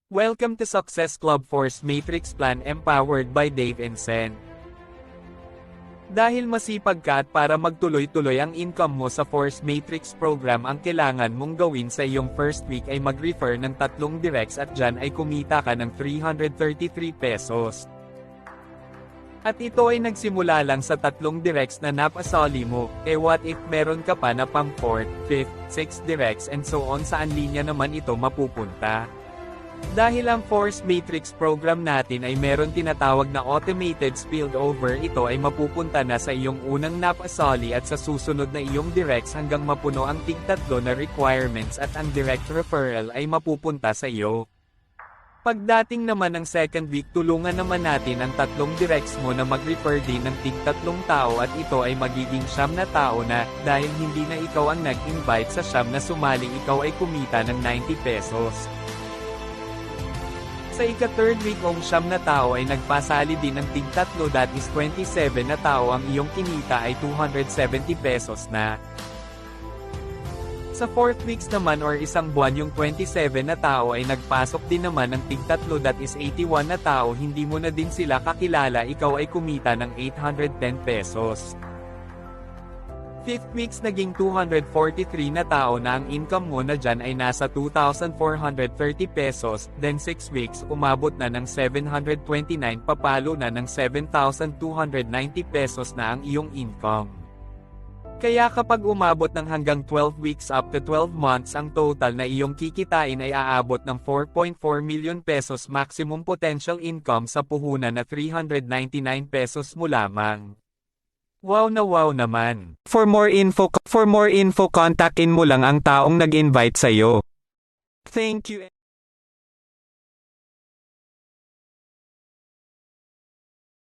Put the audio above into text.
Welcome to Success Club Force Matrix Plan empowered by Dave and Sen. Dahil masipag ka at para magtuloy-tuloy ang income mo sa Force Matrix program, ang kailangan mong gawin sa iyong first week ay mag-refer ng 3 directs at dyan ay kumita ka ng 333 pesos. At ito ay nagsimula lang sa 3 directs na napasali mo, what if meron ka pa na pang 4th, 5th, 6th directs and so on, saan linya naman ito mapupunta? Dahil ang Force Matrix program natin ay meron tinatawag na automated spillover, ito ay mapupunta na sa iyong unang napasali at sa susunod na iyong directs hanggang mapuno ang tig-3 na requirements at ang direct referral ay mapupunta sa iyo. Pagdating naman ng second week, tulungan naman natin ang 3 directs mo na mag-refer din ng tig-3 tao at ito ay magiging 9 na tao na, dahil hindi na ikaw ang nag-invite sa 9 na sumali, ikaw ay kumita ng 90 pesos. Sa ika-third week kung 9 na tao ay nagpasali din ng tig-3, that is 27 na tao, ang iyong kinita ay 270 pesos na. Sa 4th weeks naman or isang buwan, yung 27 na tao ay nagpasok din naman ng tig-3, that is 81 na tao, hindi mo na din sila kakilala, ikaw ay kumita ng 810 pesos. 5th weeks naging 243 na tao na, ang income mo na dyan ay nasa 2,430 pesos, then 6 weeks umabot na ng 729, papalo na ng 7,290 pesos na ang iyong income. Kaya kapag umabot ng hanggang 12 weeks up to 12 months, ang total na iyong kikitain ay aabot ng 4.4 million pesos, maximum potential income sa puhunan na 399 pesos mo lamang. Wow na wow naman. For more info, kontakin mo lang ang taong nag-invite sa'yo. Thank you.